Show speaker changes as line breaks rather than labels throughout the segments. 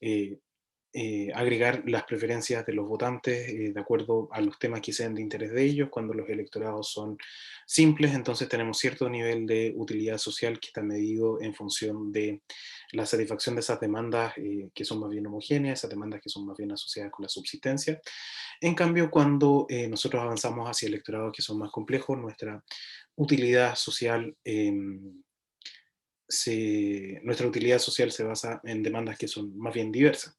eh, agregar las preferencias de los votantes de acuerdo a los temas que sean de interés de ellos. Cuando los electorados son simples, entonces tenemos cierto nivel de utilidad social que está medido en función de la satisfacción de esas demandas que son más bien homogéneas, esas demandas que son más bien asociadas con la subsistencia. En cambio, cuando nosotros avanzamos hacia electorados que son más complejos, nuestra utilidad social nuestra utilidad social se basa en demandas que son más bien diversas.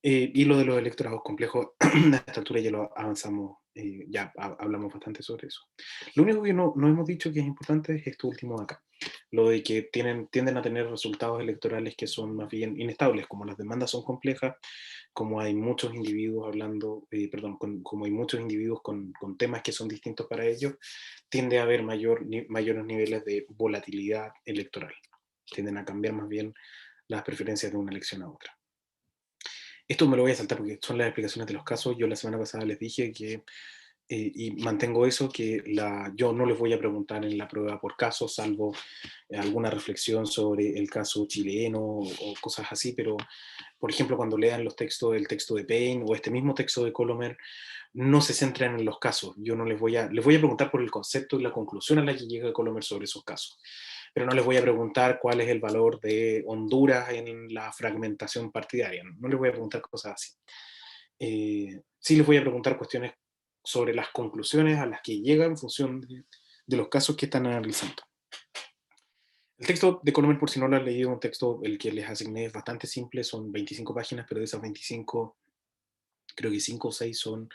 Y lo de los electorados complejos, a esta altura ya lo avanzamos, ya hablamos bastante sobre eso. Lo único que no hemos dicho que es importante es esto último de acá, lo de que tienden a tener resultados electorales que son más bien inestables, como las demandas son complejas, como hay muchos individuos hablando, perdón, como hay muchos individuos con temas que son distintos para ellos, tiende a haber mayores niveles de volatilidad electoral, tienden a cambiar más bien las preferencias de una elección a otra. Esto me lo voy a saltar porque son las explicaciones de los casos. Yo la semana pasada les dije que, y mantengo eso, que yo no les voy a preguntar en la prueba por casos, salvo alguna reflexión sobre el caso chileno o cosas así, pero por ejemplo cuando lean los textos, el texto de Payne o este mismo texto de Colomer, no se centran en los casos. Yo no les voy a preguntar por el concepto y la conclusión a la que llega Colomer sobre esos casos, pero no les voy a preguntar cuál es el valor de Honduras en la fragmentación partidaria, no les voy a preguntar cosas así. Sí les voy a preguntar cuestiones sobre las conclusiones a las que llega en función de los casos que están analizando. El texto de Colomer, por si no lo han leído, un texto, el que les asigné es bastante simple, son 25 páginas, pero de esas 25, creo que 5 o 6 son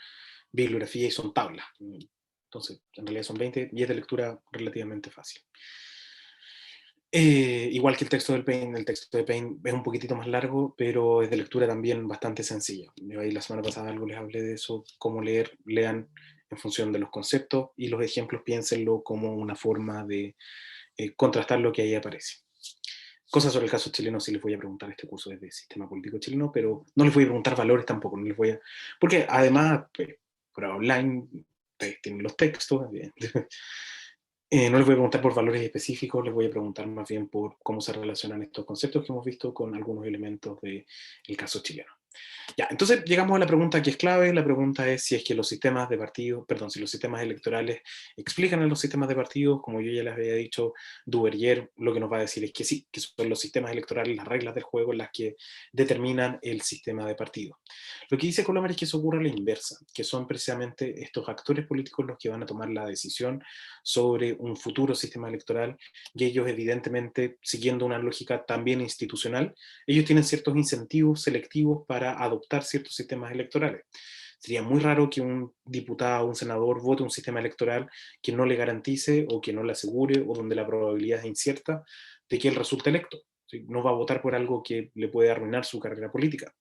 bibliografía y son tablas. Entonces, en realidad son 20 y es de lectura relativamente fácil. Igual que el texto de Payne es un poquitito más largo, pero es de lectura también bastante sencilla. Yo ahí la semana pasada algo les hablé de eso, cómo lean en función de los conceptos y los ejemplos piénsenlo como una forma de contrastar lo que ahí aparece. Cosas sobre el caso chileno sí les voy a preguntar, este curso es de sistema político chileno, pero no les voy a preguntar valores tampoco, no les voy a, porque además, pues, por online, ustedes tienen los textos, no les voy a preguntar por valores específicos, les voy a preguntar más bien por cómo se relacionan estos conceptos que hemos visto con algunos elementos del caso chileno. Ya, entonces llegamos a la pregunta que es clave. La pregunta es si es que los sistemas de partidos, perdón, si los sistemas electorales explican a los sistemas de partidos. Como yo ya les había dicho, Duverger lo que nos va a decir es que sí, que son los sistemas electorales, las reglas del juego las que determinan el sistema de partidos. Lo que dice Colomer es que eso ocurre a la inversa, que son precisamente estos actores políticos los que van a tomar la decisión sobre un futuro sistema electoral, y ellos evidentemente, siguiendo una lógica también institucional, ellos tienen ciertos incentivos selectivos para adoptar ciertos sistemas electorales. Sería muy raro que un diputado o un senador vote un sistema electoral que no le garantice o que no le asegure o donde la probabilidad es incierta de que él resulte electo. ¿Sí? No va a votar por algo que le puede arruinar su carrera política.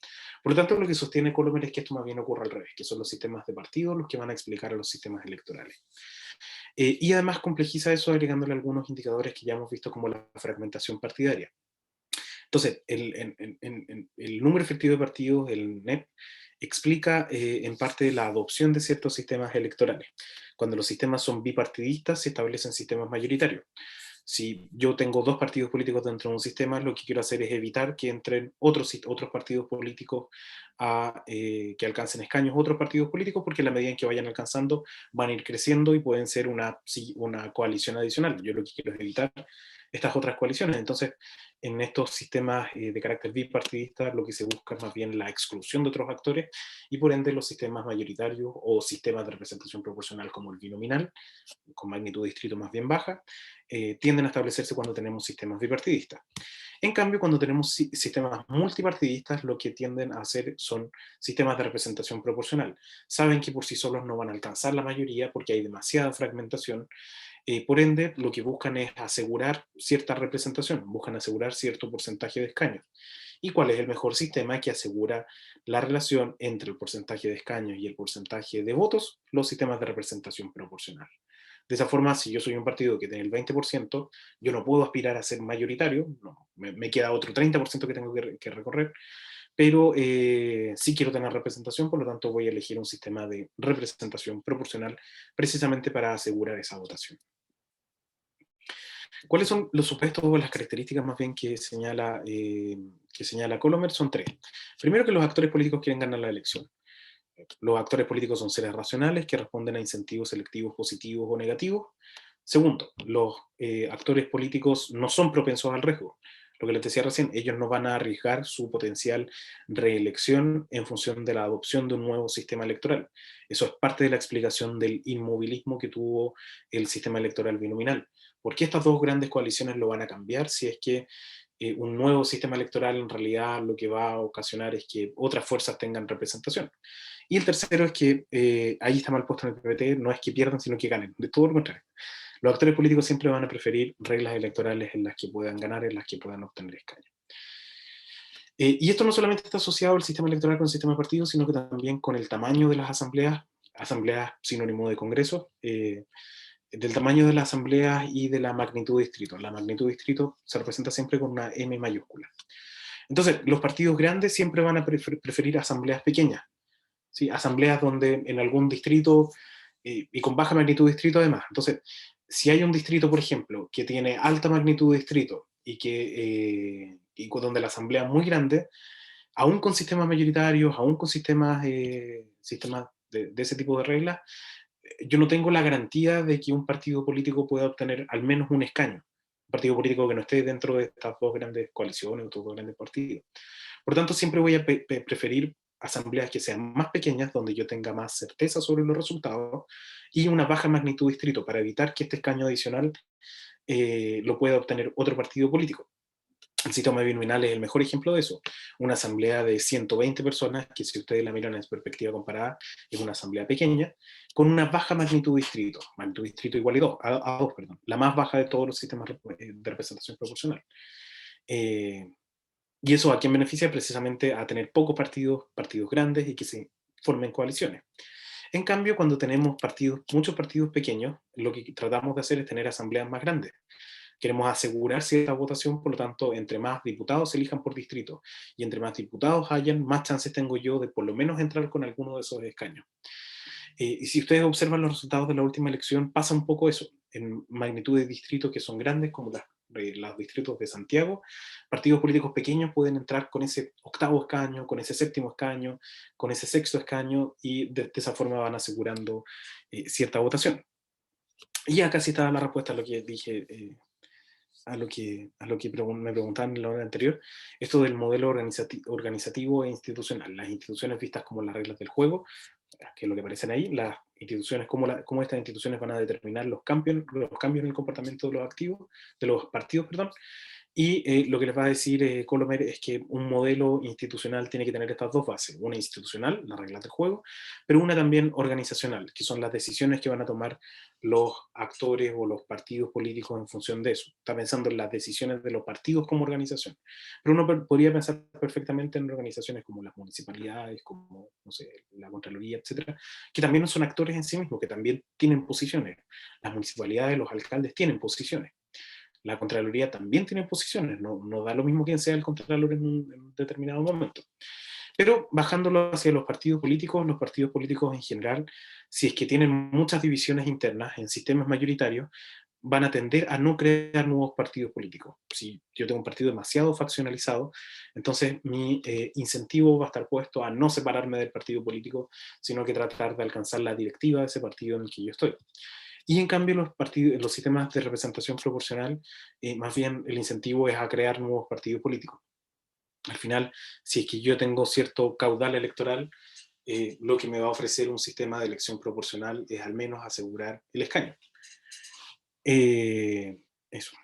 Por lo tanto, lo que sostiene Colomer es que esto más bien ocurre al revés, que son los sistemas de partidos los que van a explicar a los sistemas electorales. Y además complejiza eso agregándole algunos indicadores que ya hemos visto como la fragmentación partidaria. Entonces, el número efectivo de partidos, el NEP, explica en parte la adopción de ciertos sistemas electorales. Cuando los sistemas son bipartidistas, se establecen sistemas mayoritarios. Si yo tengo dos partidos políticos dentro de un sistema, lo que quiero hacer es evitar que entren otros partidos políticos que alcancen escaños, otros partidos políticos, porque a la medida en que vayan alcanzando, van a ir creciendo y pueden ser una coalición adicional. Yo lo que quiero es evitar estas otras coaliciones. Entonces, en estos sistemas de carácter bipartidista, lo que se busca es más bien la exclusión de otros actores y por ende los sistemas mayoritarios o sistemas de representación proporcional como el binominal, con magnitud de distrito más bien baja, tienden a establecerse cuando tenemos sistemas bipartidistas. En cambio, cuando tenemos sistemas multipartidistas, lo que tienden a hacer son sistemas de representación proporcional. Saben que por sí solos no van a alcanzar la mayoría porque hay demasiada fragmentación. Por ende, lo que buscan es asegurar cierta representación, buscan asegurar cierto porcentaje de escaños. ¿Y cuál es el mejor sistema que asegura la relación entre el porcentaje de escaños y el porcentaje de votos? Los sistemas de representación proporcional. De esa forma, si yo soy un partido que tiene el 20%, yo no puedo aspirar a ser mayoritario, no, me queda otro 30% que tengo que recorrer, pero sí quiero tener representación, por lo tanto voy a elegir un sistema de representación proporcional precisamente para asegurar esa votación. ¿Cuáles son los supuestos o las características más bien que señala que señala Colomer son tres. Primero, que los actores políticos quieren ganar la elección. Los actores políticos son seres racionales que responden a incentivos selectivos positivos o negativos. Segundo, los actores políticos no son propensos al riesgo. Lo que les decía recién, ellos no van a arriesgar su potencial reelección en función de la adopción de un nuevo sistema electoral. Eso es parte de la explicación del inmovilismo que tuvo el sistema electoral binominal. ¿Por qué estas dos grandes coaliciones lo van a cambiar si es que un nuevo sistema electoral en realidad lo que va a ocasionar es que otras fuerzas tengan representación? Y el tercero es que ahí está mal puesto en el PPT, no es que pierdan, sino que ganen, de todo lo contrario. Los actores políticos siempre van a preferir reglas electorales en las que puedan ganar, en las que puedan obtener escaños. Y esto no solamente está asociado al sistema electoral con el sistema de partidos, sino que también con el tamaño de las asambleas, asambleas sinónimo de congresos, del tamaño de las asambleas y de la magnitud de distrito. La magnitud de distrito se representa siempre con una M mayúscula. Entonces, los partidos grandes siempre van a preferir asambleas pequeñas, ¿sí? Asambleas donde en algún distrito, y con baja magnitud de distrito además. Entonces, si hay un distrito, por ejemplo, que tiene alta magnitud de distrito y donde la asamblea es muy grande, aún con sistemas mayoritarios, aún con sistemas de ese tipo de reglas, yo no tengo la garantía de que un partido político pueda obtener al menos un escaño. Un partido político que no esté dentro de estas dos grandes coaliciones o estos dos grandes partidos. Por tanto, siempre voy a preferir asambleas que sean más pequeñas, donde yo tenga más certeza sobre los resultados, y una baja magnitud de distrito, para evitar que este escaño adicional lo pueda obtener otro partido político. El sistema binominal es el mejor ejemplo de eso. Una asamblea de 120 personas, que si ustedes la miran en perspectiva comparada, es una asamblea pequeña, con una baja magnitud de distrito igual a 2, perdón, la más baja de todos los sistemas de representación proporcional. Y eso a quién beneficia, precisamente a tener pocos partidos, partidos grandes y que se formen coaliciones. En cambio, cuando tenemos muchos partidos pequeños, lo que tratamos de hacer es tener asambleas más grandes. Queremos asegurar cierta votación, por lo tanto, entre más diputados se elijan por distrito y entre más diputados hayan, más chances tengo yo de por lo menos entrar con alguno de esos escaños. Y si ustedes observan los resultados de la última elección, pasa un poco eso. En magnitud de distritos que son grandes, como los distritos de Santiago, partidos políticos pequeños pueden entrar con ese octavo escaño, con ese séptimo escaño, con ese sexto escaño, y de esa forma van asegurando cierta votación. Y acá sí está la respuesta a lo que dije, me preguntaban en la hora anterior, esto del modelo organizativo e institucional, las instituciones vistas como las reglas del juego, que es lo que aparecen ahí, las instituciones, cómo estas instituciones van a determinar los cambios en el comportamiento de los activos, de los partidos, perdón, y lo que les va a decir Colomer es que un modelo institucional tiene que tener estas dos bases, una institucional, las reglas del juego, pero una también organizacional, que son las decisiones que van a tomar los actores o los partidos políticos en función de eso. Está pensando en las decisiones de los partidos como organización, pero uno podría pensar perfectamente en organizaciones como las municipalidades, como, no sé, la Contraloría, etcétera, que también no son actores en sí mismos, que también tienen posiciones. Las municipalidades, los alcaldes tienen posiciones. La Contraloría también tiene posiciones, no da lo mismo quién sea el Contralor en un determinado momento. Pero bajándolo hacia los partidos políticos en general, si es que tienen muchas divisiones internas en sistemas mayoritarios, van a tender a no crear nuevos partidos políticos. Si yo tengo un partido demasiado faccionalizado, entonces mi incentivo va a estar puesto a no separarme del partido político, sino que tratar de alcanzar la directiva de ese partido en el que yo estoy. Y en cambio los sistemas de representación proporcional, más bien el incentivo es a crear nuevos partidos políticos. Al final, si es que yo tengo cierto caudal electoral, lo que me va a ofrecer un sistema de elección proporcional es al menos asegurar el escaño. Eso.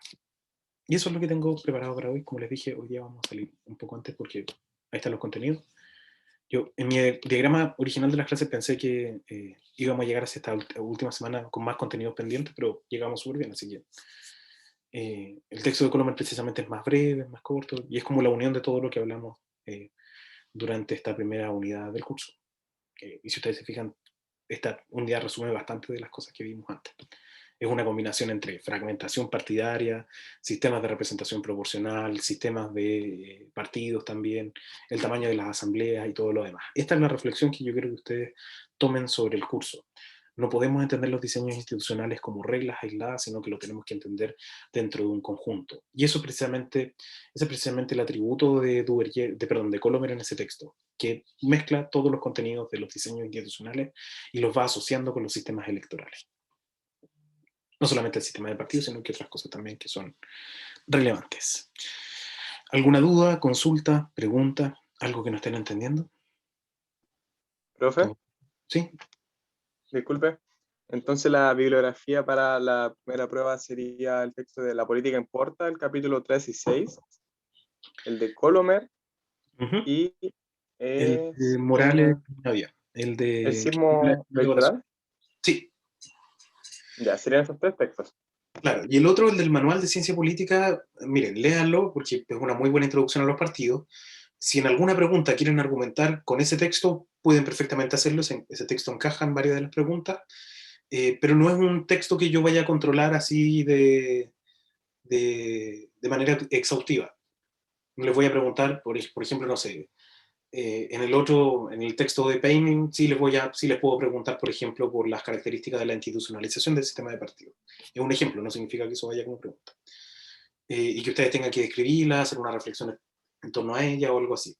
Y eso es lo que tengo preparado para hoy. Como les dije, hoy día vamos a salir un poco antes porque ahí están los contenidos. Yo en mi diagrama original de las clases pensé que íbamos a llegar hacia esta última semana con más contenidos pendientes, pero llegamos súper bien, así que el texto de Colomer precisamente es más breve, es más corto, y es como la unión de todo lo que hablamos durante esta primera unidad del curso. Y si ustedes se fijan, esta unidad resume bastante de las cosas que vimos antes. Es una combinación entre fragmentación partidaria, sistemas de representación proporcional, sistemas de partidos también, el tamaño de las asambleas y todo lo demás. Esta es la reflexión que yo quiero que ustedes tomen sobre el curso. No podemos entender los diseños institucionales como reglas aisladas, sino que lo tenemos que entender dentro de un conjunto. Y eso ese es precisamente el atributo de de Colomer en ese texto, que mezcla todos los contenidos de los diseños institucionales y los va asociando con los sistemas electorales. No solamente el sistema de partidos, sino que otras cosas también que son relevantes. ¿Alguna duda, consulta, pregunta, algo que no estén entendiendo?
Profe,
¿Sí?
disculpe. Entonces la bibliografía para la primera prueba sería el texto de La política importa, el capítulo 3 y 6, el de Colomer
Ujú.
y
El de Morales, Navia, el
el
de
sismo
la evaluación.
electoral.
Sí,
Ya, serían esos tres textos.
claro. Y el otro, el del Manual de Ciencia Política, miren, léanlo porque es una muy buena introducción a los partidos. Si en alguna pregunta quieren argumentar con ese texto, pueden perfectamente hacerlo. Ese texto encaja en varias de las preguntas, pero no es un texto que yo vaya a controlar así de manera exhaustiva. No les voy a preguntar, por ejemplo, no sé, en el texto de Painting, sí les puedo preguntar, por ejemplo, por las características de la institucionalización del sistema de partidos. Es un ejemplo, no significa que eso vaya como pregunta. Y que ustedes tengan que describirla, hacer una reflexión en torno a ella o algo así.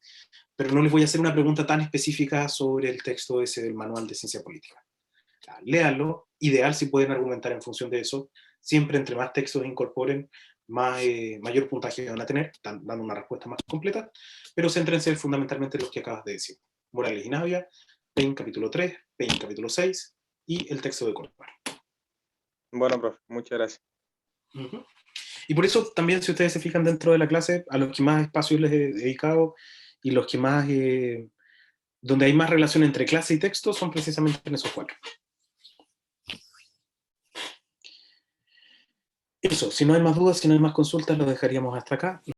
Pero no les voy a hacer una pregunta tan específica sobre el texto ese del Manual de Ciencia Política. Léanlo, ideal si pueden argumentar en función de eso. Siempre entre más textos incorporen, mayor puntaje van a tener, dando una respuesta más completa, pero céntrense fundamentalmente en los que acabas de decir. Morales y Navia, Pain capítulo 3, Pain capítulo 6 y el texto de Colmar.
Bueno, profe, muchas gracias.
Uh-huh. Y por eso también, si ustedes se fijan dentro de la clase, a los que más espacios les he dedicado y los que más, donde hay más relación entre clase y texto, son precisamente en esos cuatro. Eso, si no hay más dudas, si no hay más consultas, lo dejaríamos hasta acá.